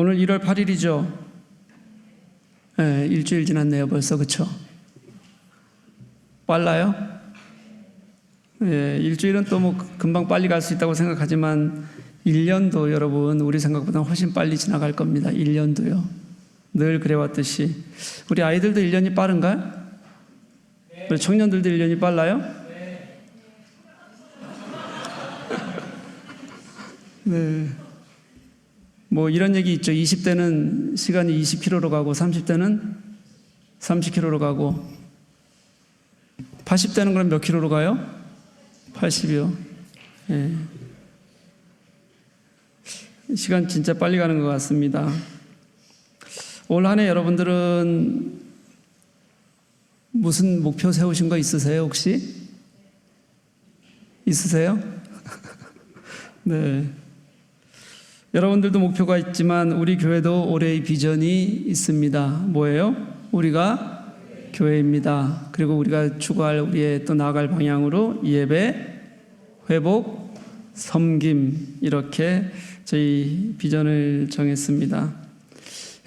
오늘 1월 8일이죠. 네, 일주일 지났네요 벌써. 그쵸? 빨라요? 네, 일주일은 또 뭐 금방 빨리 갈 수 있다고 생각하지만 1년도 여러분 우리 생각보다 훨씬 빨리 지나갈 겁니다. 1년도요. 늘 그래왔듯이. 우리 아이들도 1년이 빠른가요? 우리 청년들도 1년이 빨라요? 네. 뭐 이런 얘기 있죠. 20대는 시간이 20km로 가고 30대는 30km로 가고 80대는 그럼 몇 킬로로 가요? 80이요. 예. 시간 진짜 빨리 가는 것 같습니다. 올 한 해 여러분들은 무슨 목표 세우신 거 있으세요 혹시? 있으세요? 네. 여러분들도 목표가 있지만 우리 교회도 올해의 비전이 있습니다. 뭐예요? 우리가 교회입니다. 그리고 우리가 추구할 우리의 또 나아갈 방향으로 예배, 회복, 섬김 이렇게 저희 비전을 정했습니다.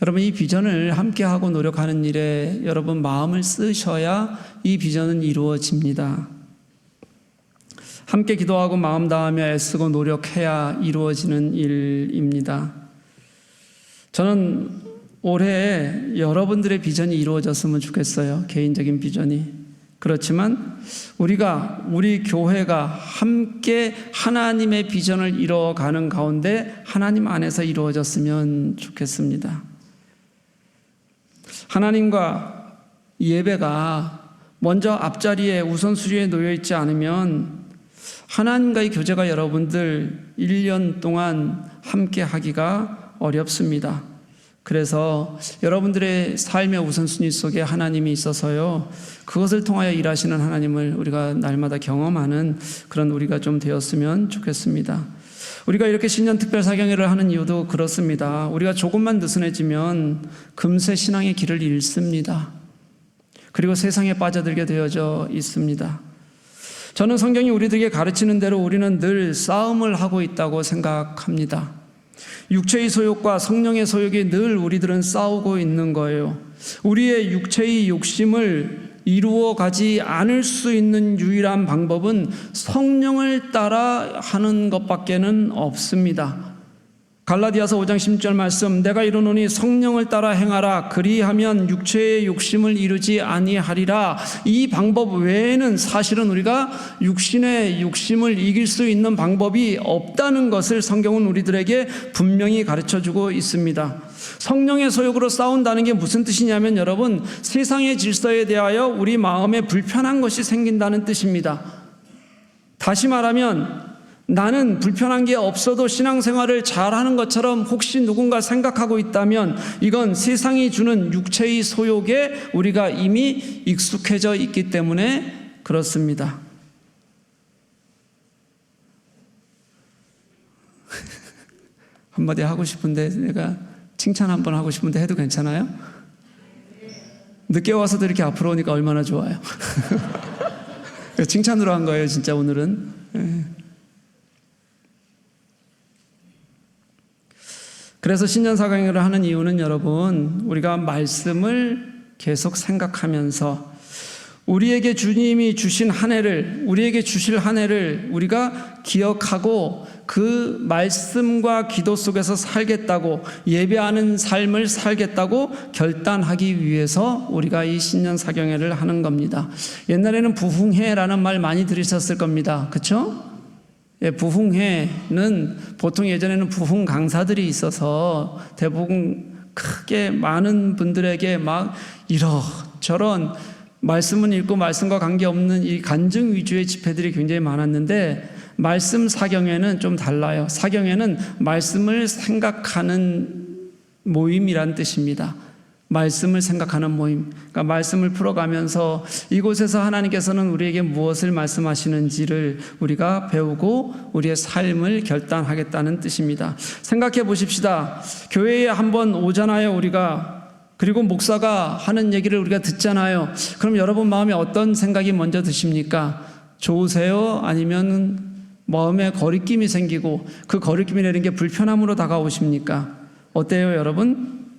여러분 이 비전을 함께하고 노력하는 일에 여러분 마음을 쓰셔야 이 비전은 이루어집니다. 함께 기도하고 마음 다하며 애쓰고 노력해야 이루어지는 일입니다. 저는 올해 여러분들의 비전이 이루어졌으면 좋겠어요. 개인적인 비전이. 그렇지만 우리 교회가 함께 하나님의 비전을 이뤄가는 가운데 하나님 안에서 이루어졌으면 좋겠습니다. 하나님과 예배가 먼저 앞자리에 우선순위에 놓여 있지 않으면 하나님과의 교제가 여러분들 1년 동안 함께 하기가 어렵습니다. 그래서 여러분들의 삶의 우선순위 속에 하나님이 있어서요, 그것을 통하여 일하시는 하나님을 우리가 날마다 경험하는 그런 우리가 좀 되었으면 좋겠습니다. 우리가 이렇게 신년 특별 사경회를 하는 이유도 그렇습니다. 우리가 조금만 느슨해지면 금세 신앙의 길을 잃습니다. 그리고 세상에 빠져들게 되어져 있습니다. 저는 성경이 우리들에게 가르치는 대로 우리는 늘 싸움을 하고 있다고 생각합니다. 육체의 소욕과 성령의 소욕이 늘 우리들은 싸우고 있는 거예요. 우리의 육체의 욕심을 이루어 가지 않을 수 있는 유일한 방법은 성령을 따라 하는 것밖에는 없습니다. 갈라디아서 5장 16절 말씀, 내가 이르노니 성령을 따라 행하라. 그리하면 육체의 욕심을 이루지 아니하리라. 이 방법 외에는 사실은 우리가 육신의 욕심을 이길 수 있는 방법이 없다는 것을 성경은 우리들에게 분명히 가르쳐주고 있습니다. 성령의 소욕으로 싸운다는 게 무슨 뜻이냐면 여러분, 세상의 질서에 대하여 우리 마음에 불편한 것이 생긴다는 뜻입니다. 다시 말하면 나는 불편한 게 없어도 신앙생활을 잘하는 것처럼 혹시 누군가 생각하고 있다면 이건 세상이 주는 육체의 소욕에 우리가 이미 익숙해져 있기 때문에 그렇습니다. 한마디 하고 싶은데, 내가 칭찬 한번 하고 싶은데 해도 괜찮아요? 늦게 와서도 이렇게 앞으로 오니까 얼마나 좋아요. 칭찬으로 한 거예요 진짜 오늘은. 그래서 신년사경회를 하는 이유는 여러분, 우리가 말씀을 계속 생각하면서 우리에게 주님이 주신 한 해를, 우리에게 주실 한 해를 우리가 기억하고 그 말씀과 기도 속에서 살겠다고, 예배하는 삶을 살겠다고 결단하기 위해서 우리가 이 신년사경회를 하는 겁니다. 옛날에는 부흥회라는 말 많이 들으셨을 겁니다. 그렇죠? 예, 부흥회는 보통 예전에는 부흥 강사들이 있어서 대부분 크게 많은 분들에게 막 이런저런 말씀은 읽고 말씀과 관계없는 이 간증 위주의 집회들이 굉장히 많았는데, 말씀 사경회는 좀 달라요. 사경회는 말씀을 생각하는 모임이란 뜻입니다. 말씀을 생각하는 모임. 그러니까 말씀을 풀어가면서 이곳에서 하나님께서는 우리에게 무엇을 말씀하시는지를 우리가 배우고 우리의 삶을 결단하겠다는 뜻입니다. 생각해 보십시다. 교회에 한번 오잖아요, 우리가. 그리고 목사가 하는 얘기를 우리가 듣잖아요. 그럼 여러분 마음에 어떤 생각이 먼저 드십니까? 좋으세요? 아니면 마음에 거리낌이 생기고 그 거리낌이 내는 게 불편함으로 다가오십니까? 어때요, 여러분?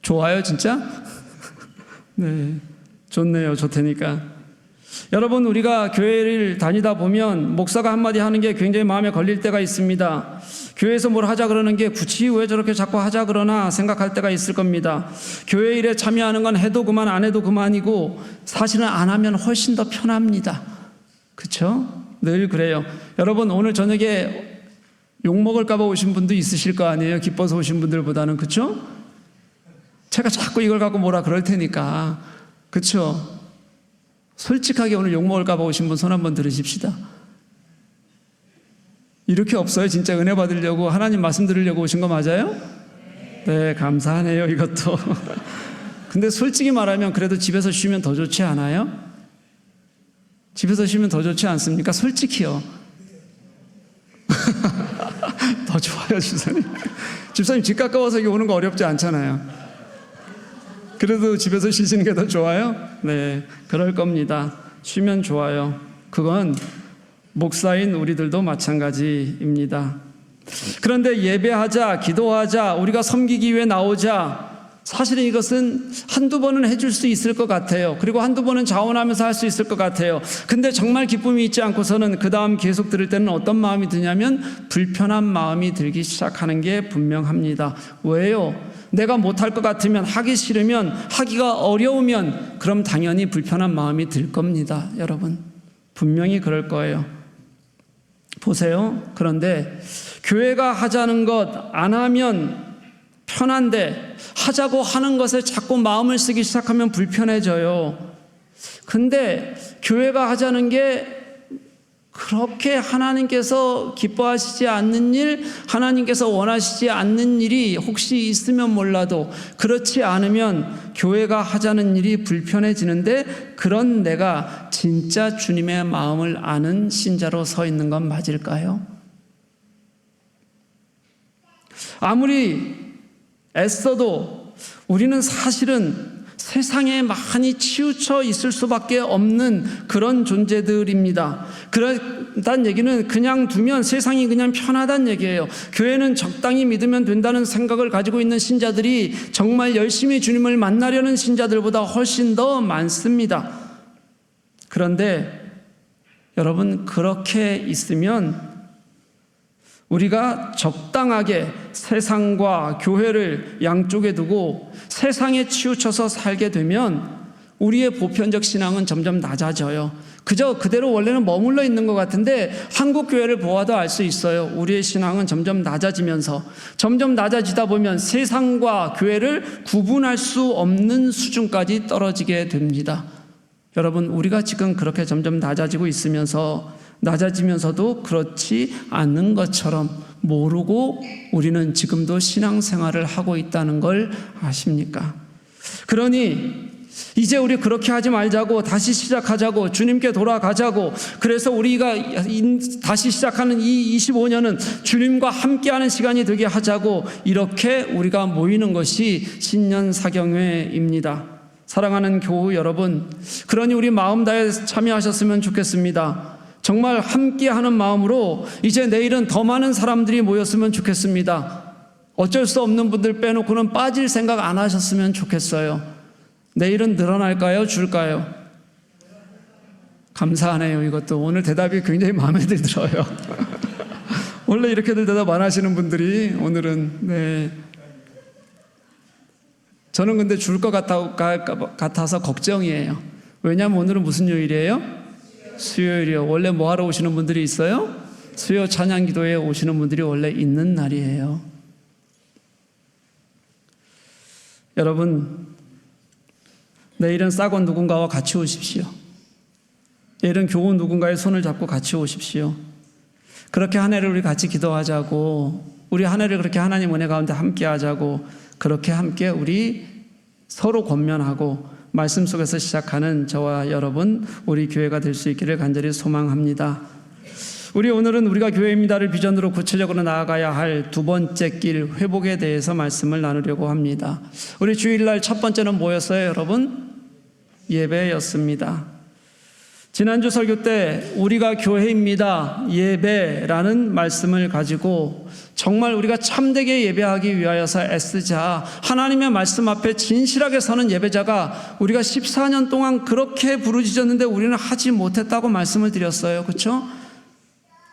좋아요, 진짜? 네, 좋네요. 좋다니까. 여러분, 우리가 교회를 다니다 보면 목사가 한마디 하는 게 굉장히 마음에 걸릴 때가 있습니다. 교회에서 뭘 하자 그러는 게 굳이 왜 저렇게 자꾸 하자 그러나 생각할 때가 있을 겁니다. 교회 일에 참여하는 건 해도 그만 안 해도 그만이고 사실은 안 하면 훨씬 더 편합니다. 그렇죠? 늘 그래요. 여러분, 오늘 저녁에 욕먹을까 봐 오신 분도 있으실 거 아니에요? 기뻐서 오신 분들보다는. 그렇죠? 제가 자꾸 이걸 갖고 뭐라 그럴 테니까. 그렇죠? 솔직하게 오늘 욕먹을까 봐 오신 분 손 한번 들으십시다. 이렇게 없어요? 진짜 은혜 받으려고, 하나님 말씀 들으려고 오신 거 맞아요? 네, 감사하네요, 이것도. 근데 솔직히 말하면 그래도 집에서 쉬면 더 좋지 않아요? 집에서 쉬면 더 좋지 않습니까? 솔직히요. 더 좋아요, 집사님. 집사님 집 가까워서 여기 오는 거 어렵지 않잖아요. 그래도 집에서 쉬시는 게 더 좋아요? 네, 그럴 겁니다. 쉬면 좋아요. 그건 목사인 우리들도 마찬가지입니다. 그런데 예배하자, 기도하자, 우리가 섬기기 위해 나오자, 사실은 이것은 한두 번은 해줄 수 있을 것 같아요. 그리고 한두 번은 자원하면서 할 수 있을 것 같아요. 근데 정말 기쁨이 있지 않고서는 그 다음 계속 들을 때는 어떤 마음이 드냐면 불편한 마음이 들기 시작하는 게 분명합니다. 왜요? 내가 못할 것 같으면, 하기 싫으면, 하기가 어려우면 그럼 당연히 불편한 마음이 들 겁니다. 여러분, 분명히 그럴 거예요. 보세요. 그런데 교회가 하자는 것 안 하면 편한데 하자고 하는 것에 자꾸 마음을 쓰기 시작하면 불편해져요. 근데 교회가 하자는 게 그렇게 하나님께서 기뻐하시지 않는 일, 하나님께서 원하시지 않는 일이 혹시 있으면 몰라도 그렇지 않으면 교회가 하자는 일이 불편해지는데, 그런 내가 진짜 주님의 마음을 아는 신자로 서 있는 건 맞을까요? 아무리 애써도 우리는 사실은 세상에 많이 치우쳐 있을 수밖에 없는 그런 존재들입니다. 그렇다는 얘기는 그냥 두면 세상이 그냥 편하다는 얘기예요. 교회는 적당히 믿으면 된다는 생각을 가지고 있는 신자들이 정말 열심히 주님을 만나려는 신자들보다 훨씬 더 많습니다. 그런데 여러분, 그렇게 있으면 우리가 적당하게 세상과 교회를 양쪽에 두고 세상에 치우쳐서 살게 되면 우리의 보편적 신앙은 점점 낮아져요. 그저 그대로 원래는 머물러 있는 것 같은데 한국 교회를 보아도 알 수 있어요. 우리의 신앙은 점점 낮아지면서, 점점 낮아지다 보면 세상과 교회를 구분할 수 없는 수준까지 떨어지게 됩니다. 여러분, 우리가 지금 그렇게 점점 낮아지면서도 그렇지 않는 것처럼 모르고 우리는 지금도 신앙생활을 하고 있다는 걸 아십니까? 그러니 이제 우리 그렇게 하지 말자고, 다시 시작하자고, 주님께 돌아가자고, 그래서 우리가 다시 시작하는 이 25년은 주님과 함께하는 시간이 되게 하자고, 이렇게 우리가 모이는 것이 신년사경회입니다. 사랑하는 교우 여러분, 그러니 우리 마음 다해 참여하셨으면 좋겠습니다. 정말 함께하는 마음으로 이제 내일은 더 많은 사람들이 모였으면 좋겠습니다. 어쩔 수 없는 분들 빼놓고는 빠질 생각 안 하셨으면 좋겠어요. 내일은 늘어날까요? 줄까요? 감사하네요. 이것도 오늘 대답이 굉장히 마음에 들어요. 원래 이렇게들 대답 안 하시는 분들이 오늘은, 네. 저는 근데 줄 것 같아서 걱정이에요. 왜냐하면 오늘은 무슨 요일이에요? 수요일이요. 원래 뭐 하러 오시는 분들이 있어요? 수요 찬양 기도에 오시는 분들이 원래 있는 날이에요. 여러분, 내일은 싸건 누군가와 같이 오십시오. 내일은 교우 누군가의 손을 잡고 같이 오십시오. 그렇게 한 해를 우리 같이 기도하자고, 우리 한 해를 그렇게 하나님 은혜 가운데 함께 하자고, 그렇게 함께 우리 서로 권면하고 말씀 속에서 시작하는 저와 여러분, 우리 교회가 될 수 있기를 간절히 소망합니다. 우리 오늘은 우리가 교회입니다를 비전으로 구체적으로 나아가야 할 두 번째 길, 회복에 대해서 말씀을 나누려고 합니다. 우리 주일날 첫 번째는 뭐였어요, 여러분? 예배였습니다. 지난주 설교 때 우리가 교회입니다, 예배라는 말씀을 가지고 정말 우리가 참되게 예배하기 위하여서 애쓰자, 하나님의 말씀 앞에 진실하게 서는 예배자가 우리가 14년 동안 그렇게 부르짖었는데 우리는 하지 못했다고 말씀을 드렸어요. 그렇죠?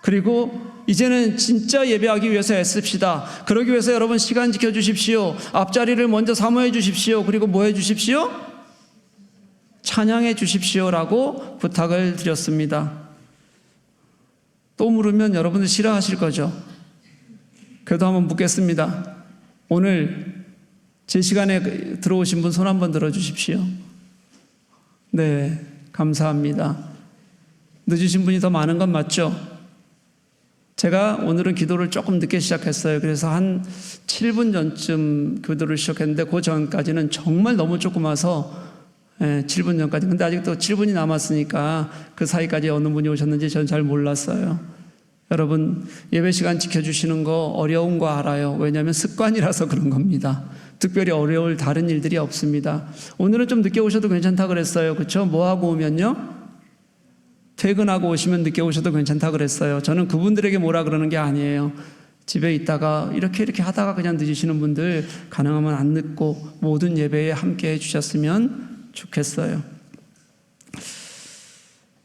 그리고 이제는 진짜 예배하기 위해서 애씁시다. 그러기 위해서 여러분 시간 지켜주십시오. 앞자리를 먼저 사모해 주십시오. 그리고 뭐 해 주십시오? 찬양해 주십시오라고 부탁을 드렸습니다. 또 물으면 여러분들 싫어하실 거죠? 그래도 한번 묻겠습니다. 오늘 제 시간에 들어오신 분 손 한번 들어주십시오. 네, 감사합니다. 늦으신 분이 더 많은 건 맞죠? 제가 오늘은 기도를 조금 늦게 시작했어요. 그래서 한 7분 전쯤 기도를 시작했는데 그 전까지는 정말 너무 조금 와서 7분 전까지. 근데 아직도 7분이 남았으니까 그 사이까지 어느 분이 오셨는지 전 잘 몰랐어요. 여러분, 예배 시간 지켜주시는 거 어려운 거 알아요. 왜냐하면 습관이라서 그런 겁니다. 특별히 어려울 다른 일들이 없습니다. 오늘은 좀 늦게 오셔도 괜찮다 그랬어요. 그렇죠? 뭐 하고 오면요? 퇴근하고 오시면 늦게 오셔도 괜찮다 그랬어요. 저는 그분들에게 뭐라 그러는 게 아니에요. 집에 있다가 이렇게 하다가 그냥 늦으시는 분들 가능하면 안 늦고 모든 예배에 함께 해주셨으면 좋겠어요.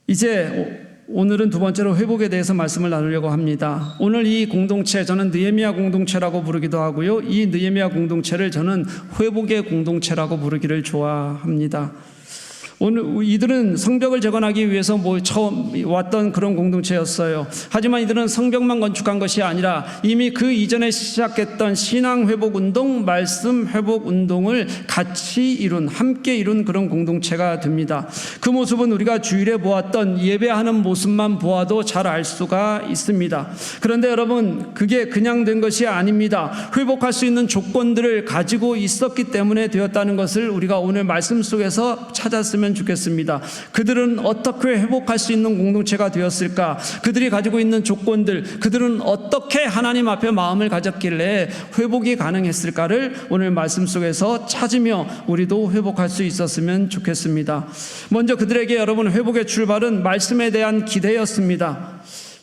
이제 오늘은 두 번째로 회복에 대해서 말씀을 나누려고 합니다. 오늘 이 공동체, 저는 느헤미야 공동체라고 부르기도 하고요, 이 느헤미야 공동체를 저는 회복의 공동체라고 부르기를 좋아합니다. 오늘 이들은 성벽을 재건하기 위해서 처음 왔던 그런 공동체였어요. 하지만 이들은 성벽만 건축한 것이 아니라 이미 그 이전에 시작했던 신앙 회복 운동, 말씀 회복 운동을 같이 함께 이룬 그런 공동체가 됩니다. 그 모습은 우리가 주일에 보았던 예배하는 모습만 보아도 잘 알 수가 있습니다. 그런데 여러분, 그게 그냥 된 것이 아닙니다. 회복할 수 있는 조건들을 가지고 있었기 때문에 되었다는 것을 우리가 오늘 말씀 속에서 찾았으면 좋겠습니다. 그들은 어떻게 회복할 수 있는 공동체가 되었을까? 그들이 가지고 있는 조건들, 그들은 어떻게 하나님 앞에 마음을 가졌길래 회복이 가능했을까를 오늘 말씀 속에서 찾으며 우리도 회복할 수 있었으면 좋겠습니다. 먼저 그들에게 여러분, 회복의 출발은 말씀에 대한 기대였습니다.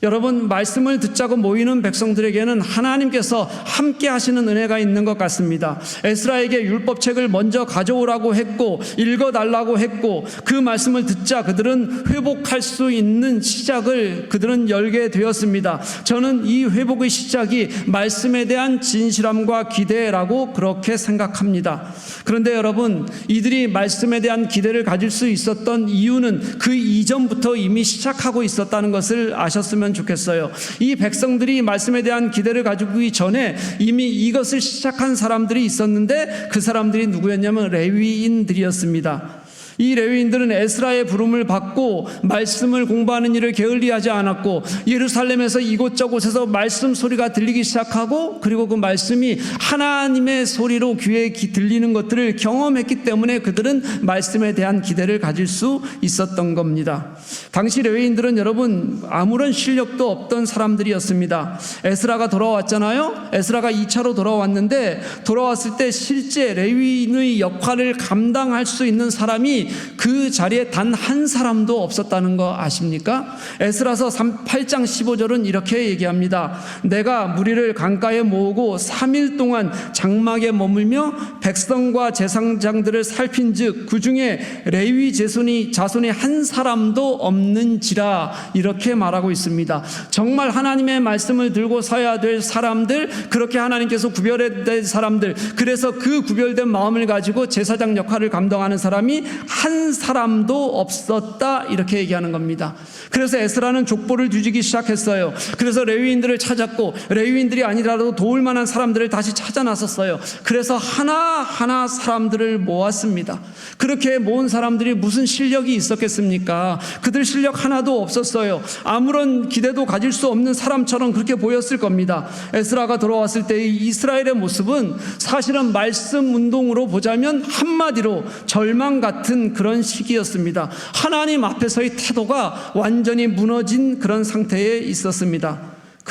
여러분, 말씀을 듣자고 모이는 백성들에게는 하나님께서 함께 하시는 은혜가 있는 것 같습니다. 에스라에게 율법책을 먼저 가져오라고 했고 읽어달라고 했고 그 말씀을 듣자 그들은 회복할 수 있는 시작을 그들은 열게 되었습니다. 저는 이 회복의 시작이 말씀에 대한 진실함과 기대라고 그렇게 생각합니다. 그런데 여러분, 이들이 말씀에 대한 기대를 가질 수 있었던 이유는 그 이전부터 이미 시작하고 있었다는 것을 아셨으면 좋겠어요. 이 백성들이 말씀에 대한 기대를 가지기 전에 이미 이것을 시작한 사람들이 있었는데 그 사람들이 누구였냐면 레위인들이었습니다. 이 레위인들은 에스라의 부름을 받고 말씀을 공부하는 일을 게을리하지 않았고 예루살렘에서 이곳저곳에서 말씀 소리가 들리기 시작하고 그리고 그 말씀이 하나님의 소리로 귀에 들리는 것들을 경험했기 때문에 그들은 말씀에 대한 기대를 가질 수 있었던 겁니다. 당시 레위인들은 여러분 아무런 실력도 없던 사람들이었습니다. 에스라가 돌아왔잖아요. 에스라가 2차로 돌아왔는데 돌아왔을 때 실제 레위인의 역할을 감당할 수 있는 사람이 그 자리에 단 한 사람도 없었다는 거 아십니까? 에스라서 8장 15절은 이렇게 얘기합니다. 내가 무리를 강가에 모으고 3일 동안 장막에 머물며 백성과 제사장들을 살핀즉 그 중에 레위 자손이 한 사람도 없는지라 이렇게 말하고 있습니다. 정말 하나님의 말씀을 들고 서야 될 사람들, 그렇게 하나님께서 구별된 사람들, 그래서 그 구별된 마음을 가지고 제사장 역할을 감당하는 사람이 한 사람도 없었다 이렇게 얘기하는 겁니다. 그래서 에스라는 족보를 뒤지기 시작했어요. 그래서 레위인들을 찾았고 레위인들이 아니라도 도울 만한 사람들을 다시 찾아 나섰어요. 그래서 하나하나 사람들을 모았습니다. 그렇게 모은 사람들이 무슨 실력이 있었겠습니까? 그들 실력 하나도 없었어요. 아무런 기대도 가질 수 없는 사람처럼 그렇게 보였을 겁니다. 에스라가 돌아왔을 때의 이스라엘의 모습은 사실은 말씀 운동으로 보자면 한마디로 절망 같은 그런 시기였습니다. 하나님 앞에서의 태도가 완전히 무너진 그런 상태에 있었습니다.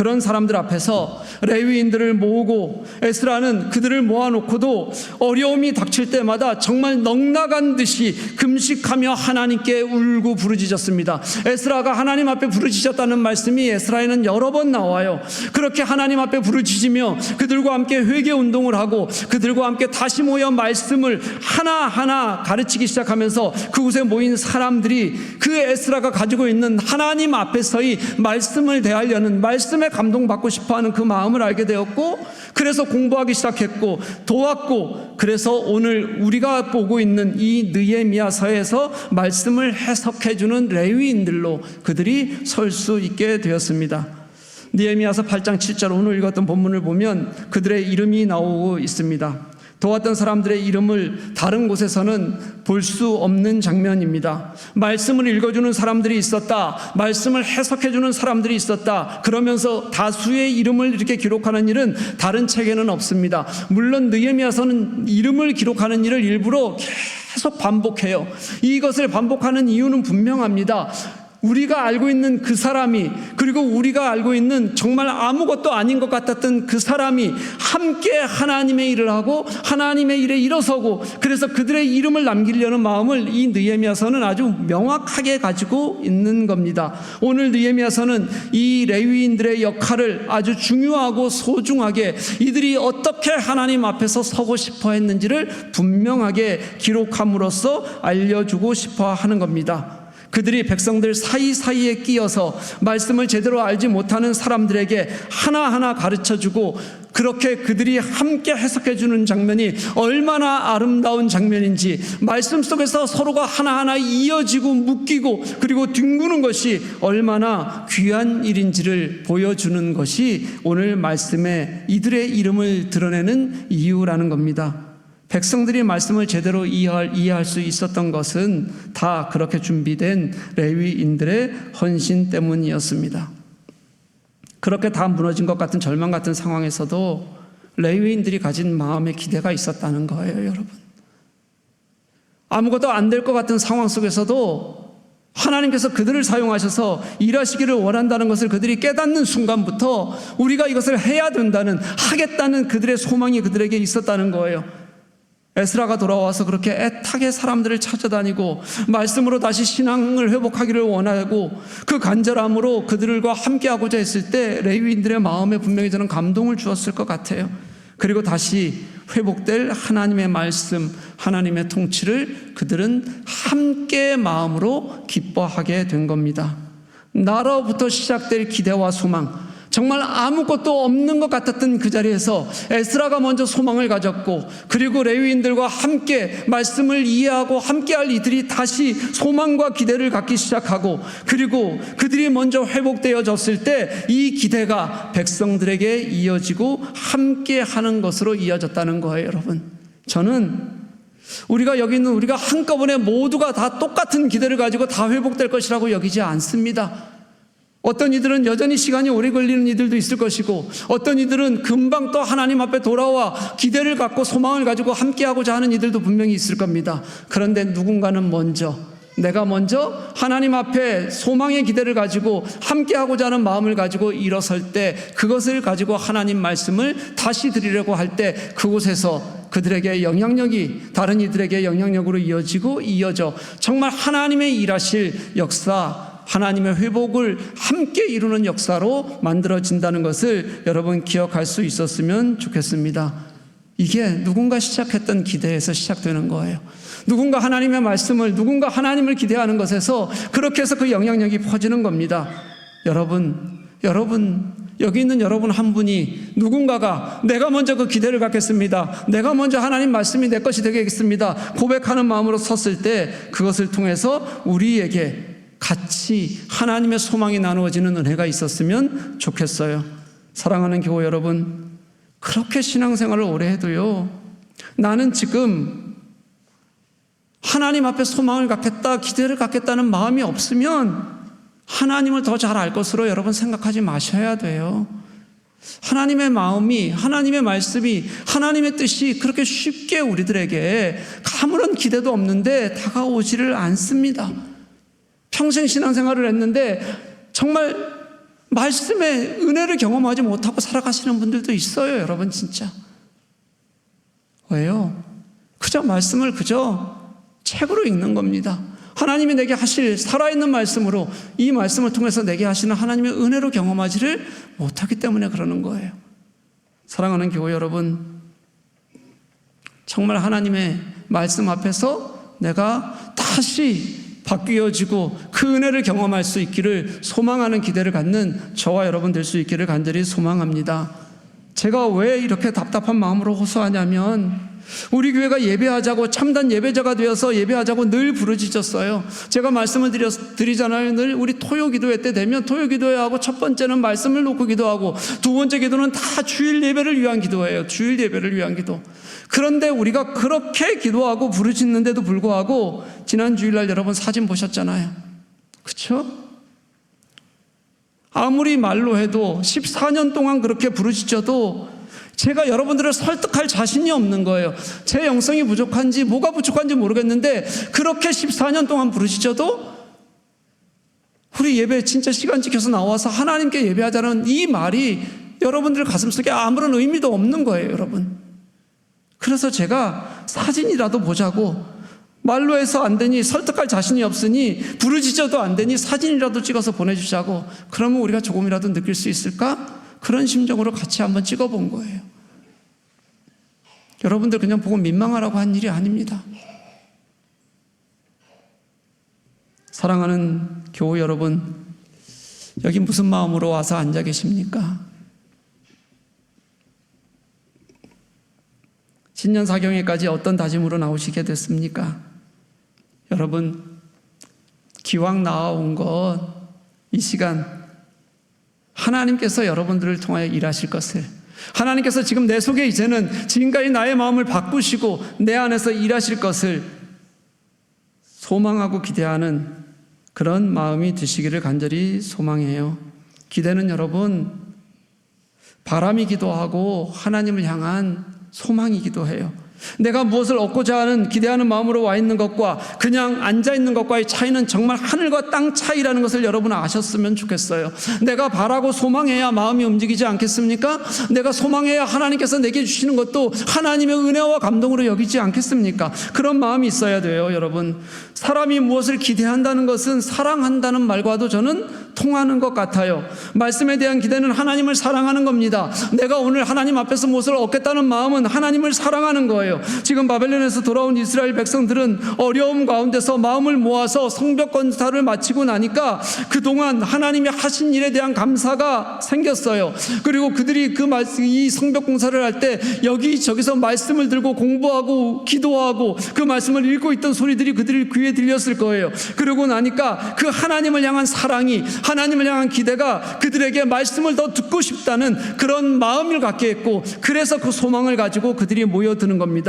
그런 사람들 앞에서 레위인들을 모으고 에스라는 그들을 모아놓고도 어려움이 닥칠 때마다 정말 넉나간 듯이 금식하며 하나님께 울고 부르짖었습니다. 에스라가 하나님 앞에 부르짖었다는 말씀이 에스라에는 여러 번 나와요. 그렇게 하나님 앞에 부르짖으며 그들과 함께 회개 운동을 하고 그들과 함께 다시 모여 말씀을 하나하나 가르치기 시작하면서 그곳에 모인 사람들이 그 에스라가 가지고 있는 하나님 앞에서의 말씀을 대하려는, 말씀에 감동받고 싶어하는 그 마음을 알게 되었고, 그래서 공부하기 시작했고 도왔고, 그래서 오늘 우리가 보고 있는 이 느헤미야서에서 말씀을 해석해주는 레위인들로 그들이 설 수 있게 되었습니다. 느헤미야서 8장 7절 오늘 읽었던 본문을 보면 그들의 이름이 나오고 있습니다. 도왔던 사람들의 이름을 다른 곳에서는 볼 수 없는 장면입니다. 말씀을 읽어주는 사람들이 있었다, 말씀을 해석해주는 사람들이 있었다, 그러면서 다수의 이름을 이렇게 기록하는 일은 다른 책에는 없습니다. 물론 느헤미야서는 이름을 기록하는 일을 일부러 계속 반복해요. 이것을 반복하는 이유는 분명합니다. 우리가 알고 있는 그 사람이, 그리고 우리가 알고 있는 정말 아무것도 아닌 것 같았던 그 사람이 함께 하나님의 일을 하고 하나님의 일에 일어서고, 그래서 그들의 이름을 남기려는 마음을 이 느헤미야서는 아주 명확하게 가지고 있는 겁니다. 오늘 느헤미야서는 이 레위인들의 역할을 아주 중요하고 소중하게, 이들이 어떻게 하나님 앞에서 서고 싶어 했는지를 분명하게 기록함으로써 알려주고 싶어 하는 겁니다. 그들이 백성들 사이사이에 끼어서 말씀을 제대로 알지 못하는 사람들에게 하나하나 가르쳐주고, 그렇게 그들이 함께 해석해주는 장면이 얼마나 아름다운 장면인지, 말씀 속에서 서로가 하나하나 이어지고 묶이고 그리고 뒹구는 것이 얼마나 귀한 일인지를 보여주는 것이 오늘 말씀에 이들의 이름을 드러내는 이유라는 겁니다. 백성들이 말씀을 제대로 이해할 수 있었던 것은 다 그렇게 준비된 레위인들의 헌신 때문이었습니다. 그렇게 다 무너진 것 같은 절망 같은 상황에서도 레위인들이 가진 마음의 기대가 있었다는 거예요, 여러분. 아무것도 안 될 것 같은 상황 속에서도 하나님께서 그들을 사용하셔서 일하시기를 원한다는 것을 그들이 깨닫는 순간부터 우리가 이것을 해야 된다는, 하겠다는 그들의 소망이 그들에게 있었다는 거예요. 에스라가 돌아와서 그렇게 애타게 사람들을 찾아다니고 말씀으로 다시 신앙을 회복하기를 원하고 그 간절함으로 그들과 함께하고자 했을 때 레위인들의 마음에 분명히 저는 감동을 주었을 것 같아요. 그리고 다시 회복될 하나님의 말씀, 하나님의 통치를 그들은 함께 마음으로 기뻐하게 된 겁니다. 나로부터 시작될 기대와 소망, 정말 아무것도 없는 것 같았던 그 자리에서 에스라가 먼저 소망을 가졌고, 그리고 레위인들과 함께 말씀을 이해하고 함께할 이들이 다시 소망과 기대를 갖기 시작하고, 그리고 그들이 먼저 회복되어졌을 때 이 기대가 백성들에게 이어지고 함께하는 것으로 이어졌다는 거예요. 여러분, 저는 우리가 여기 있는 우리가 한꺼번에 모두가 다 똑같은 기대를 가지고 다 회복될 것이라고 여기지 않습니다. 어떤 이들은 여전히 시간이 오래 걸리는 이들도 있을 것이고, 어떤 이들은 금방 또 하나님 앞에 돌아와 기대를 갖고 소망을 가지고 함께하고자 하는 이들도 분명히 있을 겁니다. 그런데 누군가는 내가 먼저 하나님 앞에 소망의 기대를 가지고 함께하고자 하는 마음을 가지고 일어설 때, 그것을 가지고 하나님 말씀을 다시 드리려고 할 때 그곳에서 그들에게 영향력이 다른 이들에게 영향력으로 이어져 정말 하나님의 일하실 역사, 하나님의 회복을 함께 이루는 역사로 만들어진다는 것을 여러분 기억할 수 있었으면 좋겠습니다. 이게 누군가 시작했던 기대에서 시작되는 거예요. 누군가 하나님의 말씀을, 누군가 하나님을 기대하는 것에서 그렇게 해서 그 영향력이 퍼지는 겁니다. 여러분, 여기 있는 여러분 한 분이 누군가가 내가 먼저 그 기대를 갖겠습니다, 내가 먼저 하나님 말씀이 내 것이 되겠습니다 고백하는 마음으로 섰을 때 그것을 통해서 우리에게 같이 하나님의 소망이 나누어지는 은혜가 있었으면 좋겠어요. 사랑하는 교회 여러분, 그렇게 신앙생활을 오래 해도요, 나는 지금 하나님 앞에 소망을 갖겠다, 기대를 갖겠다는 마음이 없으면 하나님을 더 잘 알 것으로 여러분 생각하지 마셔야 돼요. 하나님의 마음이, 하나님의 말씀이, 하나님의 뜻이 그렇게 쉽게 우리들에게 아무런 기대도 없는데 다가오지를 않습니다. 평생 신앙생활을 했는데 정말 말씀의 은혜를 경험하지 못하고 살아가시는 분들도 있어요, 여러분. 진짜. 왜요? 그저 말씀을 책으로 읽는 겁니다. 하나님이 내게 하실 살아있는 말씀으로, 이 말씀을 통해서 내게 하시는 하나님의 은혜로 경험하지를 못하기 때문에 그러는 거예요. 사랑하는 교회 여러분, 정말 하나님의 말씀 앞에서 내가 다시 바뀌어지고 그 은혜를 경험할 수 있기를 소망하는 기대를 갖는 저와 여러분 될 수 있기를 간절히 소망합니다. 제가 왜 이렇게 답답한 마음으로 호소하냐면, 우리 교회가 예배하자고, 참단 예배자가 되어서 예배하자고 늘 부르짖었어요. 제가 말씀을 드리잖아요. 늘 우리 토요 기도회 때 되면 토요 기도회 하고, 첫 번째는 말씀을 놓고 기도하고, 두 번째 기도는 다 주일 예배를 위한 기도예요. 주일 예배를 위한 기도. 그런데 우리가 그렇게 기도하고 부르짖는데도 불구하고 지난 주일날 여러분 사진 보셨잖아요. 그렇죠? 아무리 말로 해도 14년 동안 그렇게 부르짖어도 제가 여러분들을 설득할 자신이 없는 거예요. 제 영성이 부족한지 뭐가 부족한지 모르겠는데, 그렇게 14년 동안 부르짖어도 우리 예배 진짜 시간 지켜서 나와서 하나님께 예배하자는 이 말이 여러분들 가슴속에 아무런 의미도 없는 거예요, 여러분. 그래서 제가 사진이라도 보자고, 말로 해서 안 되니, 설득할 자신이 없으니, 부르짖어도 안 되니 사진이라도 찍어서 보내주자고, 그러면 우리가 조금이라도 느낄 수 있을까? 그런 심정으로 같이 한번 찍어본 거예요. 여러분들 그냥 보고 민망하라고 한 일이 아닙니다. 사랑하는 교우 여러분, 여기 무슨 마음으로 와서 앉아 계십니까? 신년 사경회까지 어떤 다짐으로 나오시게 됐습니까? 여러분, 기왕 나와온 것, 이 시간 하나님께서 여러분들을 통하여 일하실 것을, 하나님께서 지금 내 속에 이제는 지금까지 나의 마음을 바꾸시고 내 안에서 일하실 것을 소망하고 기대하는 그런 마음이 드시기를 간절히 소망해요. 기대는 여러분, 바람이기도 하고 하나님을 향한 소망이기도 해요. 내가 무엇을 얻고자 하는 기대하는 마음으로 와 있는 것과 그냥 앉아 있는 것과의 차이는 정말 하늘과 땅 차이라는 것을 여러분 아셨으면 좋겠어요. 내가 바라고 소망해야 마음이 움직이지 않겠습니까? 내가 소망해야 하나님께서 내게 주시는 것도 하나님의 은혜와 감동으로 여기지 않겠습니까? 그런 마음이 있어야 돼요, 여러분. 사람이 무엇을 기대한다는 것은 사랑한다는 말과도 저는 통하는 것 같아요. 말씀에 대한 기대는 하나님을 사랑하는 겁니다. 내가 오늘 하나님 앞에서 무엇을 얻겠다는 마음은 하나님을 사랑하는 거예요. 지금 바벨론에서 돌아온 이스라엘 백성들은 어려움 가운데서 마음을 모아서 성벽 건설을 마치고 나니까 그동안 하나님이 하신 일에 대한 감사가 생겼어요. 그리고 그들이 이 성벽 공사를 할 때 여기저기서 말씀을 들고 공부하고 기도하고 그 말씀을 읽고 있던 소리들이 그들 귀에 들렸을 거예요. 그러고 나니까 그 하나님을 향한 사랑이, 하나님을 향한 기대가 그들에게 말씀을 더 듣고 싶다는 그런 마음을 갖게 했고, 그래서 그 소망을 가지고 그들이 모여드는 겁니다.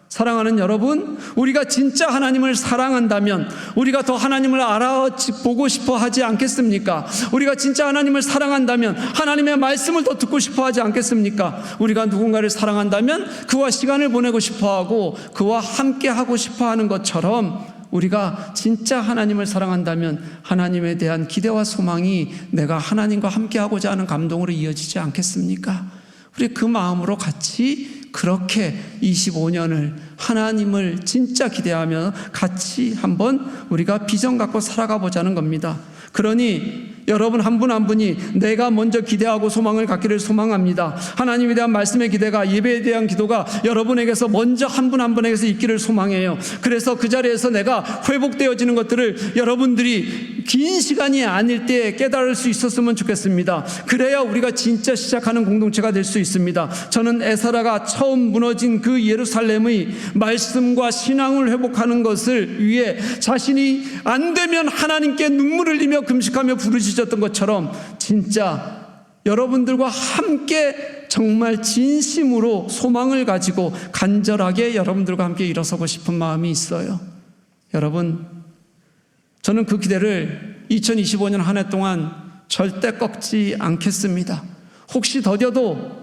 사랑하는 여러분, 우리가 진짜 하나님을 사랑한다면 우리가 더 하나님을 알아보고 싶어 하지 않겠습니까? 우리가 진짜 하나님을 사랑한다면 하나님의 말씀을 더 듣고 싶어 하지 않겠습니까? 우리가 누군가를 사랑한다면 그와 시간을 보내고 싶어 하고 그와 함께 하고 싶어 하는 것처럼, 우리가 진짜 하나님을 사랑한다면 하나님에 대한 기대와 소망이 내가 하나님과 함께 하고자 하는 감동으로 이어지지 않겠습니까? 우리 그 마음으로 같이 그렇게 25년을 하나님을 진짜 기대하며 같이 한번 우리가 비전 갖고 살아가 보자는 겁니다. 그러니 여러분 한 분 한 분이 내가 먼저 기대하고 소망을 갖기를 소망합니다. 하나님에 대한 말씀의 기대가, 예배에 대한 기도가 여러분에게서 먼저 한 분 한 분에게서 있기를 소망해요. 그래서 그 자리에서 내가 회복되어지는 것들을 여러분들이 긴 시간이 아닐 때 깨달을 수 있었으면 좋겠습니다. 그래야 우리가 진짜 시작하는 공동체가 될 수 있습니다. 저는 에스라가 처음 무너진 그 예루살렘의 말씀과 신앙을 회복하는 것을 위해 자신이 안 되면 하나님께 눈물을 흘리며 금식하며 부르짖었던 것처럼 진짜 여러분들과 함께 정말 진심으로 소망을 가지고 간절하게 여러분들과 함께 일어서고 싶은 마음이 있어요. 여러분, 저는 그 기대를 2025년 한 해 동안 절대 꺾지 않겠습니다. 혹시 더뎌도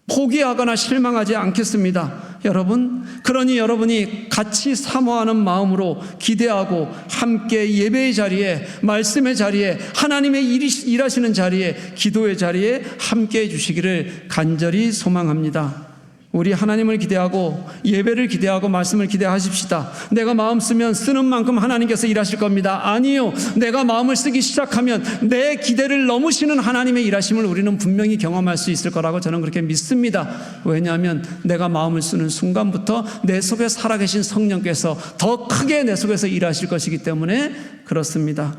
포기하거나 실망하지 않겠습니다. 여러분, 그러니 여러분이 같이 사모하는 마음으로 기대하고 함께 예배의 자리에, 말씀의 자리에, 하나님의 일하시는 자리에, 기도의 자리에 함께 해주시기를 간절히 소망합니다. 우리 하나님을 기대하고 예배를 기대하고 말씀을 기대하십시다. 내가 마음 쓰면 쓰는 만큼 하나님께서 일하실 겁니다. 아니요, 내가 마음을 쓰기 시작하면 내 기대를 넘으시는 하나님의 일하심을 우리는 분명히 경험할 수 있을 거라고 저는 그렇게 믿습니다. 왜냐하면 내가 마음을 쓰는 순간부터 내 속에 살아계신 성령께서 더 크게 내 속에서 일하실 것이기 때문에 그렇습니다.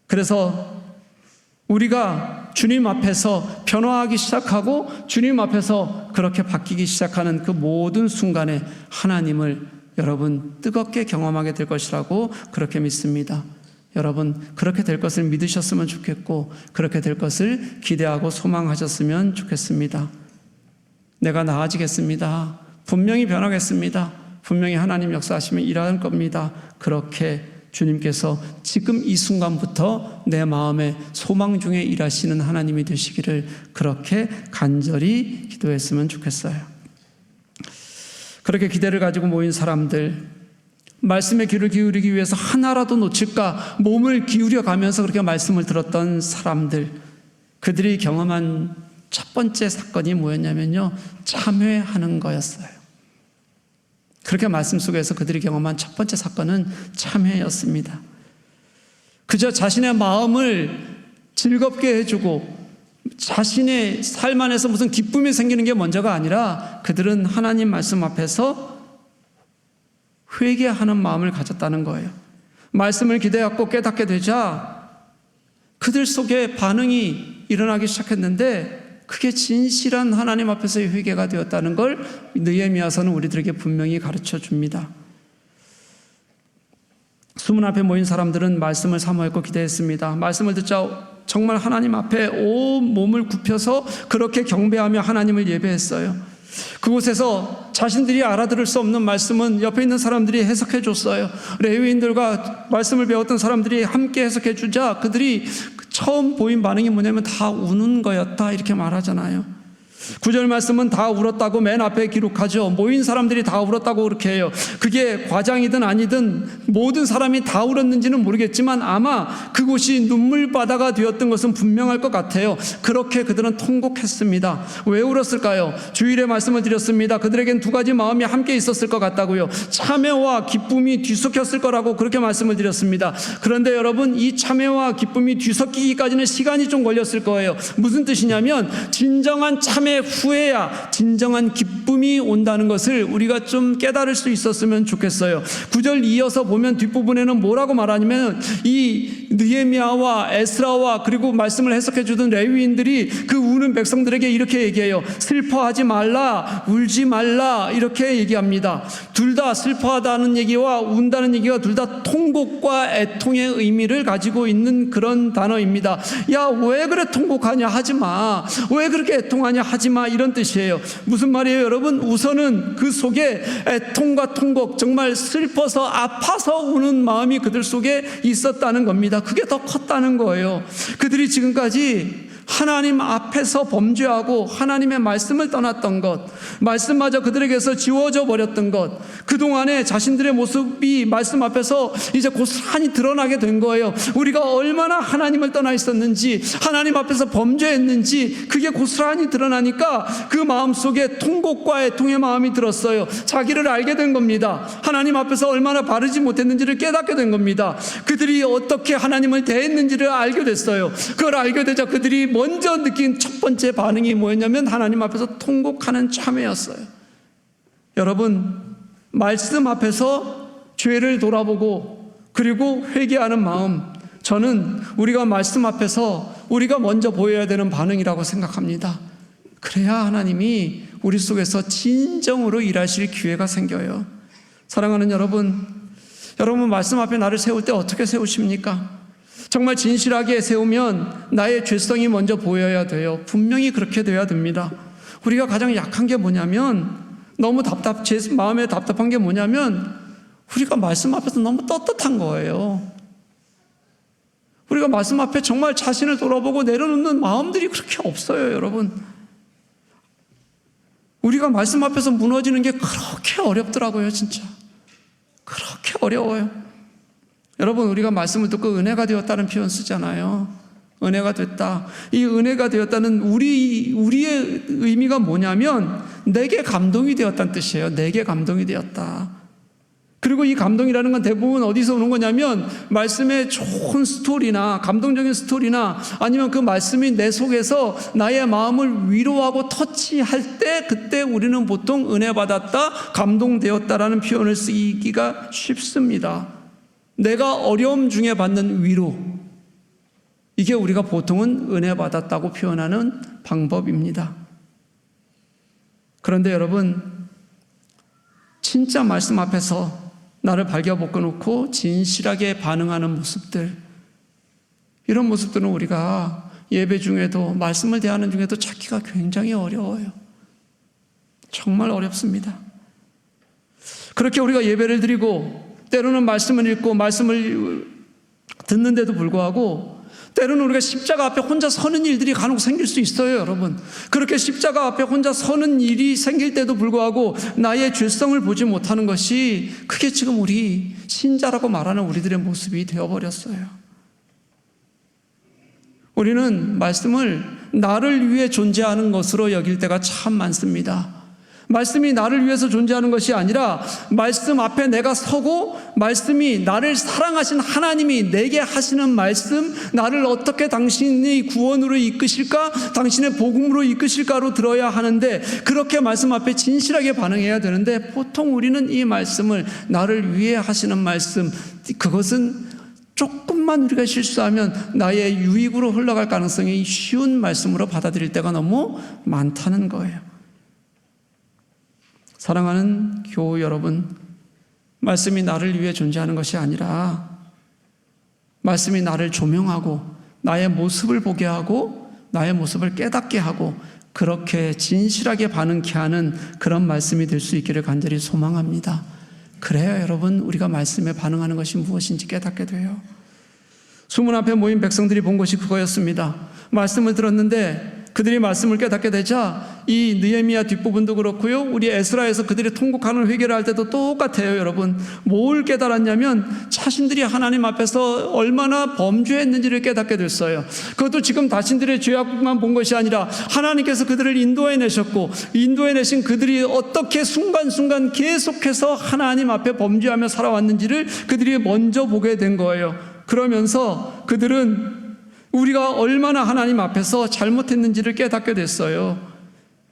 그래서 우리가 주님 앞에서 변화하기 시작하고 주님 앞에서 그렇게 바뀌기 시작하는 그 모든 순간에 하나님을 여러분 뜨겁게 경험하게 될 것이라고 그렇게 믿습니다. 여러분 그렇게 될 것을 믿으셨으면 좋겠고 그렇게 될 것을 기대하고 소망하셨으면 좋겠습니다. 내가 나아지겠습니다. 분명히 변하겠습니다. 분명히 하나님 역사하시면 일할 겁니다. 그렇게 주님께서 지금 이 순간부터 내 마음의 소망 중에 일하시는 하나님이 되시기를 그렇게 간절히 기도했으면 좋겠어요. 그렇게 기대를 가지고 모인 사람들, 말씀에 귀를 기울이기 위해서 하나라도 놓칠까 몸을 기울여 가면서 그렇게 말씀을 들었던 사람들, 그들이 경험한 첫 번째 사건이 뭐였냐면요, 참회하는 거였어요. 그렇게 말씀 속에서 그들이 경험한 첫 번째 사건은 참회였습니다. 그저 자신의 마음을 즐겁게 해주고 자신의 삶 안에서 무슨 기쁨이 생기는 게 먼저가 아니라 그들은 하나님 말씀 앞에서 회개하는 마음을 가졌다는 거예요. 말씀을 기대하고 깨닫게 되자 그들 속에 반응이 일어나기 시작했는데 그게 진실한 하나님 앞에서의 회개가 되었다는 걸 느헤미야서는 우리들에게 분명히 가르쳐 줍니다. 수문 앞에 모인 사람들은 말씀을 사모했고 기대했습니다. 말씀을 듣자 정말 하나님 앞에 온 몸을 굽혀서 그렇게 경배하며 하나님을 예배했어요. 그곳에서 자신들이 알아들을 수 없는 말씀은 옆에 있는 사람들이 해석해 줬어요. 레위인들과 말씀을 배웠던 사람들이 함께 해석해 주자 그들이 처음 보인 반응이 뭐냐면 다 우는 거였다 이렇게 말하잖아요. 9절 말씀은 다 울었다고 맨 앞에 기록하죠. 모인 사람들이 다 울었다고 그렇게 해요. 그게 과장이든 아니든 모든 사람이 다 울었는지는 모르겠지만 아마 그곳이 눈물바다가 되었던 것은 분명할 것 같아요. 그렇게 그들은 통곡했습니다. 왜 울었을까요? 주일에 말씀을 드렸습니다. 그들에겐 두 가지 마음이 함께 있었을 것 같다고요. 참회와 기쁨이 뒤섞였을 거라고 그렇게 말씀을 드렸습니다. 그런데 여러분, 이 참회와 기쁨이 뒤섞이기까지는 시간이 좀 걸렸을 거예요. 무슨 뜻이냐면 진정한 참회 후에야 진정한 기쁨이 온다는 것을 우리가 좀 깨달을 수 있었으면 좋겠어요. 9절 이어서 보면 뒷부분에는 뭐라고 말하냐면 이 느헤미야와 에스라와 그리고 말씀을 해석해 주던 레위인들이 그 우는 백성들에게 이렇게 얘기해요. 슬퍼하지 말라, 울지 말라 이렇게 얘기합니다. 둘 다 슬퍼하다는 얘기와 운다는 얘기가 둘 다 통곡과 애통의 의미를 가지고 있는 그런 단어입니다. 야, 왜 그래 통곡하냐 하지 마. 왜 그렇게 애통하냐 하지 마 이런 뜻이에요. 무슨 말이에요 여러분? 우선은 그 속에 애통과 통곡, 정말 슬퍼서 아파서 우는 마음이 그들 속에 있었다는 겁니다. 그게 더 컸다는 거예요. 그들이 지금까지 하나님 앞에서 범죄하고 하나님의 말씀을 떠났던 것, 말씀마저 그들에게서 지워져 버렸던 것, 그동안에 자신들의 모습이 말씀 앞에서 이제 고스란히 드러나게 된 거예요. 우리가 얼마나 하나님을 떠나 있었는지, 하나님 앞에서 범죄했는지 그게 고스란히 드러나니까 그 마음속에 통곡과 애통의 마음이 들었어요. 자기를 알게 된 겁니다. 하나님 앞에서 얼마나 바르지 못했는지를 깨닫게 된 겁니다. 그들이 어떻게 하나님을 대했는지를 알게 됐어요. 그걸 알게 되자 그들이 먼저 느낀 첫 번째 반응이 뭐였냐면 하나님 앞에서 통곡하는 참회였어요. 여러분, 말씀 앞에서 죄를 돌아보고 그리고 회개하는 마음, 저는 우리가 말씀 앞에서 우리가 먼저 보여야 되는 반응이라고 생각합니다. 그래야 하나님이 우리 속에서 진정으로 일하실 기회가 생겨요. 사랑하는 여러분, 여러분 말씀 앞에 나를 세울 때 어떻게 세우십니까? 정말 진실하게 세우면 나의 죄성이 먼저 보여야 돼요. 분명히 그렇게 돼야 됩니다. 우리가 가장 약한 게 뭐냐면 제 마음에 답답한 게 뭐냐면 우리가 말씀 앞에서 너무 떳떳한 거예요. 우리가 말씀 앞에 정말 자신을 돌아보고 내려놓는 마음들이 그렇게 없어요, 여러분. 우리가 말씀 앞에서 무너지는 게 그렇게 어렵더라고요. 진짜 그렇게 어려워요. 여러분, 우리가 말씀을 듣고 은혜가 되었다는 표현 쓰잖아요. 은혜가 됐다. 이 은혜가 되었다는 우리의 의미가 뭐냐면 내게 감동이 되었다는 뜻이에요. 내게 감동이 되었다. 그리고 이 감동이라는 건 대부분 어디서 오는 거냐면 말씀의 좋은 스토리나 감동적인 스토리나 아니면 그 말씀이 내 속에서 나의 마음을 위로하고 터치할 때 그때 우리는 보통 은혜 받았다, 감동되었다라는 표현을 쓰기가 쉽습니다. 내가 어려움 중에 받는 위로, 이게 우리가 보통은 은혜 받았다고 표현하는 방법입니다. 그런데 여러분, 진짜 말씀 앞에서 나를 발겨벗고 놓고 진실하게 반응하는 모습들, 이런 모습들은 우리가 예배 중에도 말씀을 대하는 중에도 찾기가 굉장히 어려워요. 정말 어렵습니다. 그렇게 우리가 예배를 드리고 때로는 말씀을 읽고 말씀을 듣는데도 불구하고 때로는 우리가 십자가 앞에 혼자 서는 일들이 간혹 생길 수 있어요, 여러분. 그렇게 십자가 앞에 혼자 서는 일이 생길 때도 불구하고 나의 죄성을 보지 못하는 것이 그게 지금 우리 신자라고 말하는 우리들의 모습이 되어버렸어요. 우리는 말씀을 나를 위해 존재하는 것으로 여길 때가 참 많습니다. 말씀이 나를 위해서 존재하는 것이 아니라 말씀 앞에 내가 서고 말씀이 나를 사랑하신 하나님이 내게 하시는 말씀, 나를 어떻게 당신의 구원으로 이끄실까, 당신의 복음으로 이끄실까로 들어야 하는데 그렇게 말씀 앞에 진실하게 반응해야 되는데 보통 우리는 이 말씀을 나를 위해 하시는 말씀, 그것은 조금만 우리가 실수하면 나의 유익으로 흘러갈 가능성이 쉬운 말씀으로 받아들일 때가 너무 많다는 거예요. 사랑하는 교우 여러분, 말씀이 나를 위해 존재하는 것이 아니라 말씀이 나를 조명하고 나의 모습을 보게 하고 나의 모습을 깨닫게 하고 그렇게 진실하게 반응케 하는 그런 말씀이 될 수 있기를 간절히 소망합니다. 그래야 여러분, 우리가 말씀에 반응하는 것이 무엇인지 깨닫게 돼요. 수문 앞에 모인 백성들이 본 것이 그거였습니다. 말씀을 들었는데 그들이 말씀을 깨닫게 되자 이 느헤미야 뒷부분도 그렇고요, 우리 에스라에서 그들이 통곡하는 회개를 할 때도 똑같아요. 여러분, 뭘 깨달았냐면 자신들이 하나님 앞에서 얼마나 범죄했는지를 깨닫게 됐어요. 그것도 지금 자신들의 죄악만 본 것이 아니라 하나님께서 그들을 인도해내셨고 인도해내신 그들이 어떻게 순간순간 계속해서 하나님 앞에 범죄하며 살아왔는지를 그들이 먼저 보게 된 거예요. 그러면서 그들은 우리가 얼마나 하나님 앞에서 잘못했는지를 깨닫게 됐어요.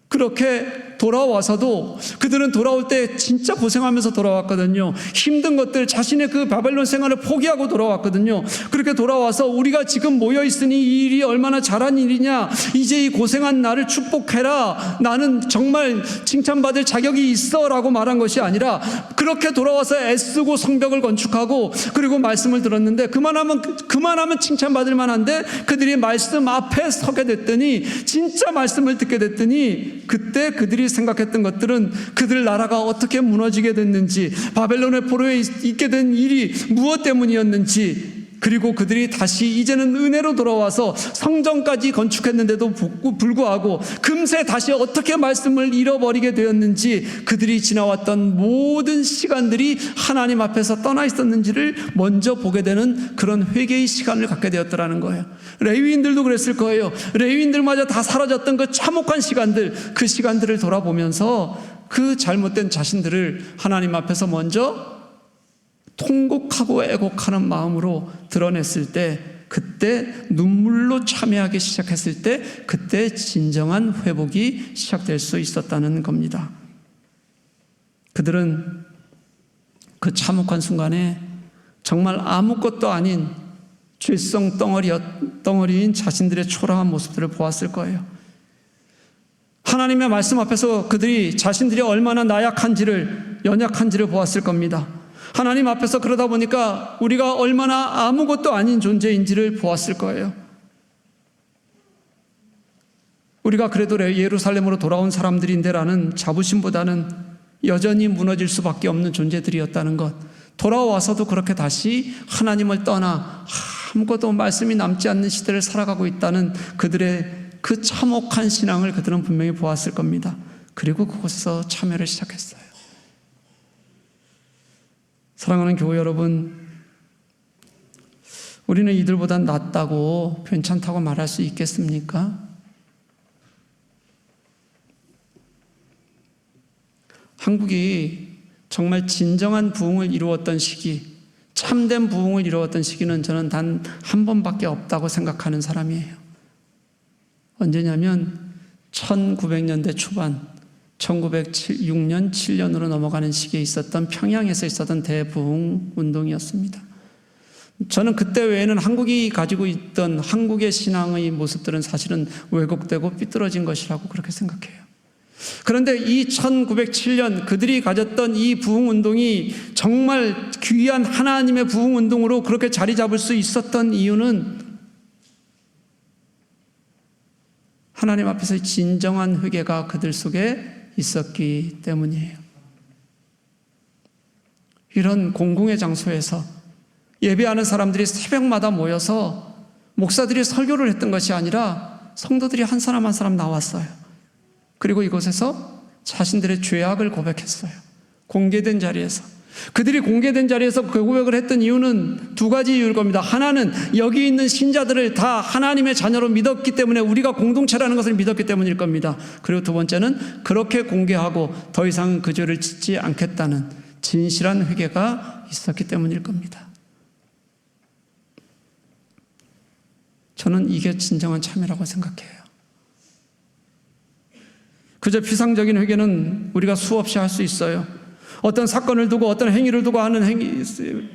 그렇게 돌아와서도 그들은 돌아올 때 진짜 고생하면서 돌아왔거든요. 힘든 것들, 자신의 그 바벨론 생활을 포기하고 돌아왔거든요. 그렇게 돌아와서 우리가 지금 모여있으니 이 일이 얼마나 잘한 일이냐, 이제 이 고생한 나를 축복해라, 나는 정말 칭찬받을 자격이 있어 라고 말한 것이 아니라 그렇게 돌아와서 애쓰고 성벽을 건축하고 그리고 말씀을 들었는데 그만하면 칭찬받을 만한데 그들이 말씀 앞에 서게 됐더니, 진짜 말씀을 듣게 됐더니 그때 그들이 생각했던 것들은 그들 나라가 어떻게 무너지게 됐는지, 바벨론의 포로에 있게 된 일이 무엇 때문이었는지, 그리고 그들이 다시 이제는 은혜로 돌아와서 성전까지 건축했는데도 불구하고 금세 다시 어떻게 말씀을 잃어버리게 되었는지, 그들이 지나왔던 모든 시간들이 하나님 앞에서 떠나 있었는지를 먼저 보게 되는 그런 회개의 시간을 갖게 되었더라는 거예요. 레위인들도 그랬을 거예요. 레위인들마저 다 사라졌던 그 참혹한 시간들, 그 시간들을 돌아보면서 그 잘못된 자신들을 하나님 앞에서 먼저 통곡하고 애곡하는 마음으로 드러냈을 때, 그때 눈물로 참회하기 시작했을 때 그때 진정한 회복이 시작될 수 있었다는 겁니다. 그들은 그 참혹한 순간에 정말 아무것도 아닌 죄성 덩어리인 자신들의 초라한 모습들을 보았을 거예요. 하나님의 말씀 앞에서 그들이 자신들이 얼마나 연약한지를 보았을 겁니다. 하나님 앞에서 그러다 보니까 우리가 얼마나 아무것도 아닌 존재인지를 보았을 거예요. 우리가 그래도 예루살렘으로 돌아온 사람들인데라는 자부심보다는 여전히 무너질 수밖에 없는 존재들이었다는 것, 돌아와서도 그렇게 다시 하나님을 떠나 아무것도 말씀이 남지 않는 시대를 살아가고 있다는 그들의 그 참혹한 신앙을 그들은 분명히 보았을 겁니다. 그리고 그곳에서 참회를 시작했어요. 사랑하는 교회 여러분, 우리는 이들보다 낫다고 괜찮다고 말할 수 있겠습니까? 한국이 정말 진정한 부흥을 이루었던 시기, 참된 부흥을 이루었던 시기는 저는 단 한 번밖에 없다고 생각하는 사람이에요. 언제냐면 1900년대 초반 1906년, 7년으로 넘어가는 시기에 있었던 평양에서 있었던 대부흥 운동이었습니다. 저는 그때 외에는 한국이 가지고 있던 한국의 신앙의 모습들은 사실은 왜곡되고 삐뚤어진 것이라고 그렇게 생각해요. 그런데 이 1907년 그들이 가졌던 이 부흥운동이 정말 귀한 하나님의 부흥운동으로 그렇게 자리 잡을 수 있었던 이유는 하나님 앞에서의 진정한 회개가 그들 속에 있었기 때문이에요. 이런 공공의 장소에서 예배하는 사람들이 새벽마다 모여서 목사들이 설교를 했던 것이 아니라 성도들이 한 사람 한 사람 나왔어요. 그리고 이곳에서 자신들의 죄악을 고백했어요. 공개된 자리에서. 그들이 공개된 자리에서 그 고백을 했던 이유는 두 가지 이유일 겁니다. 하나는 여기 있는 신자들을 다 하나님의 자녀로 믿었기 때문에, 우리가 공동체라는 것을 믿었기 때문일 겁니다. 그리고 두 번째는 그렇게 공개하고 더 이상 그 죄를 짓지 않겠다는 진실한 회개가 있었기 때문일 겁니다. 저는 이게 진정한 참회라고 생각해요. 그저 피상적인 회개는 우리가 수없이 할 수 있어요. 어떤 사건을 두고 어떤 행위를 두고 하는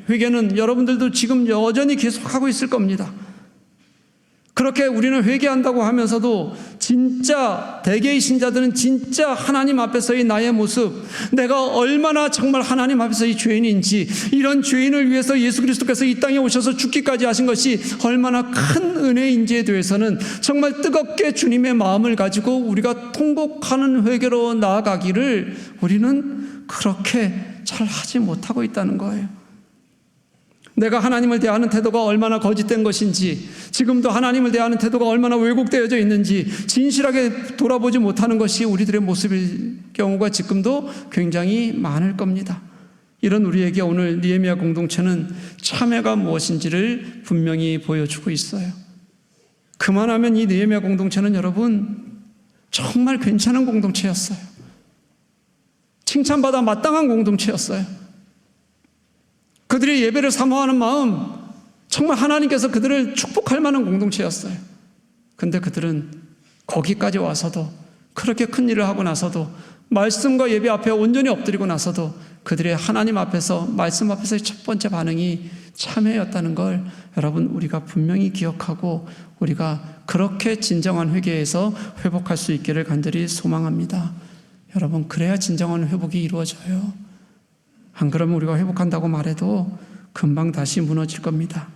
회개는 여러분들도 지금 여전히 계속하고 있을 겁니다. 그렇게 우리는 회개한다고 하면서도 진짜 대개의 신자들은 진짜 하나님 앞에서의 나의 모습, 내가 얼마나 정말 하나님 앞에서의 죄인인지, 이런 죄인을 위해서 예수 그리스도께서 이 땅에 오셔서 죽기까지 하신 것이 얼마나 큰 은혜인지에 대해서는 정말 뜨겁게 주님의 마음을 가지고 우리가 통곡하는 회개로 나아가기를 우리는 그렇게 잘 하지 못하고 있다는 거예요. 내가 하나님을 대하는 태도가 얼마나 거짓된 것인지, 지금도 하나님을 대하는 태도가 얼마나 왜곡되어져 있는지 진실하게 돌아보지 못하는 것이 우리들의 모습일 경우가 지금도 굉장히 많을 겁니다. 이런 우리에게 오늘 느헤미야 공동체는 참회가 무엇인지를 분명히 보여주고 있어요. 그만하면 이 느헤미야 공동체는 여러분 정말 괜찮은 공동체였어요. 칭찬받아 마땅한 공동체였어요. 그들의 예배를 사모하는 마음, 정말 하나님께서 그들을 축복할 만한 공동체였어요. 근데 그들은 거기까지 와서도, 그렇게 큰 일을 하고 나서도, 말씀과 예배 앞에 온전히 엎드리고 나서도 그들의 하나님 앞에서, 말씀 앞에서의 첫 번째 반응이 참회였다는 걸 여러분 우리가 분명히 기억하고 우리가 그렇게 진정한 회개에서 회복할 수 있기를 간절히 소망합니다. 여러분, 그래야 진정한 회복이 이루어져요. 안 그러면 우리가 회복한다고 말해도 금방 다시 무너질 겁니다.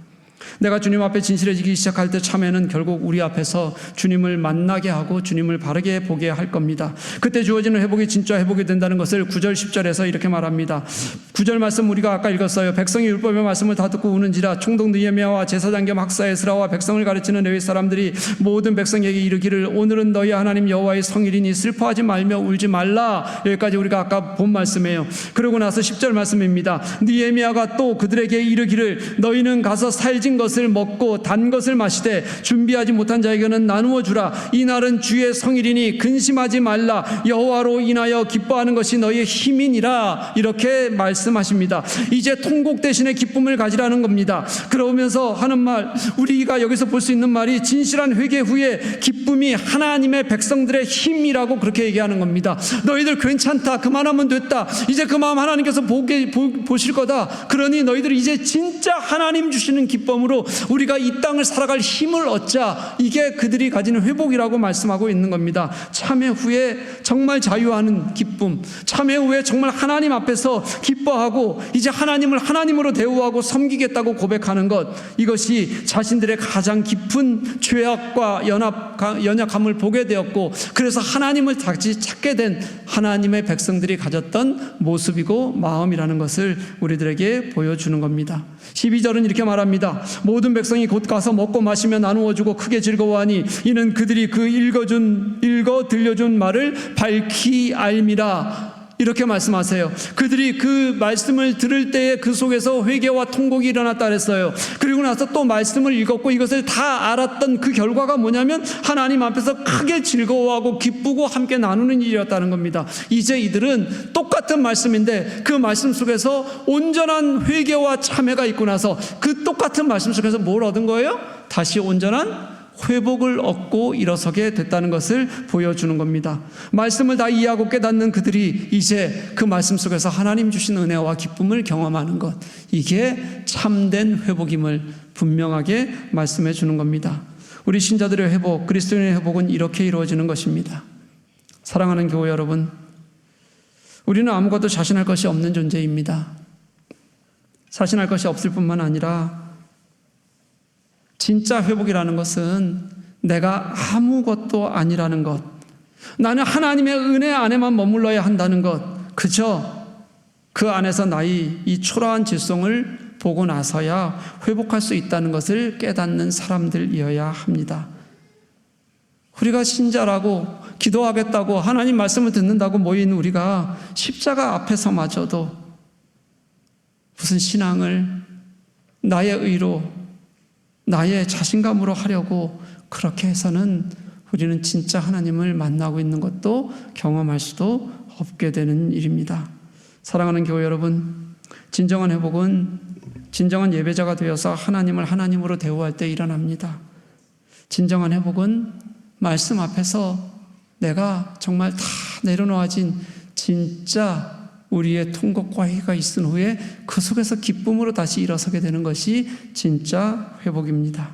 내가 주님 앞에 진실해지기 시작할 때 참회는 결국 우리 앞에서 주님을 만나게 하고 주님을 바르게 보게 할 겁니다. 그때 주어지는 회복이 진짜 회복이 된다는 것을 9절 10절에서 이렇게 말합니다. 9절 말씀 우리가 아까 읽었어요. 백성이 율법의 말씀을 다 듣고 우는지라 총독 느헤미야와 제사장 겸 학사 에스라와 백성을 가르치는 레위 사람들이 모든 백성에게 이르기를 오늘은 너희 하나님 여호와의 성일이니 슬퍼하지 말며 울지 말라. 여기까지 우리가 아까 본 말씀이에요. 그러고 나서 10절 말씀입니다. 느헤미야가 또 그들에게 이르기를 너희는 가서 살진 것을 먹고 단 것을 마시되 준비하지 못한 자에게는 나누어 주라. 이 날은 주의 성일이니 근심하지 말라. 여호와로 인하여 기뻐하는 것이 너희의 힘이니라. 이렇게 말씀하십니다. 이제 통곡 대신에 기쁨을 가지라는 겁니다. 그러면서 하는 말, 우리가 여기서 볼 수 있는 말이 진실한 회개 후에 기쁨이 하나님의 백성들의 힘이라고 그렇게 얘기하는 겁니다. 너희들 괜찮다, 그만하면 됐다, 이제 그 마음 하나님께서 보실 거다. 그러니 너희들 이제 진짜 하나님 주시는 기쁨으로 우리가 이 땅을 살아갈 힘을 얻자. 이게 그들이 가지는 회복이라고 말씀하고 있는 겁니다. 참회 후에 정말 자유하는 기쁨, 참회 후에 정말 하나님 앞에서 기뻐하고 이제 하나님을 하나님으로 대우하고 섬기겠다고 고백하는 것, 이것이 자신들의 가장 깊은 죄악과 연약함을 보게 되었고, 그래서 하나님을 다시 찾게 된 하나님의 백성들이 가졌던 모습이고 마음이라는 것을 우리들에게 보여주는 겁니다. 12절은 이렇게 말합니다. 모든 백성이 곧 가서 먹고 마시며 나누어주고 크게 즐거워하니 이는 그들이 그 읽어 들려준 말을 밝히 알미라. 이렇게 말씀하세요. 그들이 그 말씀을 들을 때에 그 속에서 회개와 통곡이 일어났다 그랬어요. 그리고 나서 또 말씀을 읽었고 이것을 다 알았던 그 결과가 뭐냐면 하나님 앞에서 크게 즐거워하고 기쁘고 함께 나누는 일이었다는 겁니다. 이제 이들은 똑같은 말씀인데 그 말씀 속에서 온전한 회개와 참회가 있고 나서 그 똑같은 말씀 속에서 뭘 얻은 거예요? 다시 온전한 회복을 얻고 일어서게 됐다는 것을 보여주는 겁니다. 말씀을 다 이해하고 깨닫는 그들이 이제 그 말씀 속에서 하나님 주신 은혜와 기쁨을 경험하는 것, 이게 참된 회복임을 분명하게 말씀해 주는 겁니다. 우리 신자들의 회복, 그리스도인의 회복은 이렇게 이루어지는 것입니다. 사랑하는 교회 여러분, 우리는 아무것도 자신할 것이 없는 존재입니다. 자신할 것이 없을 뿐만 아니라 진짜 회복이라는 것은 내가 아무것도 아니라는 것, 나는 하나님의 은혜 안에만 머물러야 한다는 것, 그저 그 안에서 나의 이 초라한 질성을 보고 나서야 회복할 수 있다는 것을 깨닫는 사람들이어야 합니다. 우리가 신자라고 기도하겠다고 하나님 말씀을 듣는다고 모인 우리가 십자가 앞에서마저도 무슨 신앙을 나의 의로 나의 자신감으로 하려고 그렇게 해서는 우리는 진짜 하나님을 만나고 있는 것도 경험할 수도 없게 되는 일입니다. 사랑하는 교회 여러분, 진정한 회복은 진정한 예배자가 되어서 하나님을 하나님으로 대우할 때 일어납니다. 진정한 회복은 말씀 앞에서 내가 정말 다 내려놓아진 진짜 우리의 통곡과 회개가 있은 후에 그 속에서 기쁨으로 다시 일어서게 되는 것이 진짜 회복입니다.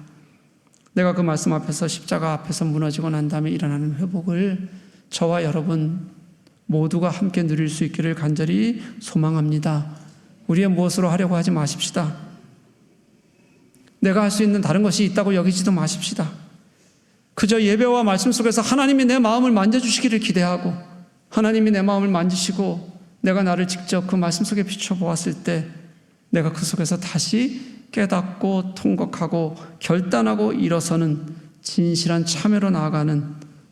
내가 그 말씀 앞에서 십자가 앞에서 무너지고 난 다음에 일어나는 회복을 저와 여러분 모두가 함께 누릴 수 있기를 간절히 소망합니다. 우리의 무엇으로 하려고 하지 마십시다. 내가 할 수 있는 다른 것이 있다고 여기지도 마십시다. 그저 예배와 말씀 속에서 하나님이 내 마음을 만져주시기를 기대하고 하나님이 내 마음을 만지시고 내가 나를 직접 그 말씀 속에 비춰보았을 때 내가 그 속에서 다시 깨닫고 통곡하고 결단하고 일어서는 진실한 참회로 나아가는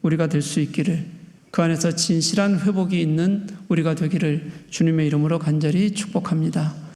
우리가 될 수 있기를, 그 안에서 진실한 회복이 있는 우리가 되기를 주님의 이름으로 간절히 축복합니다.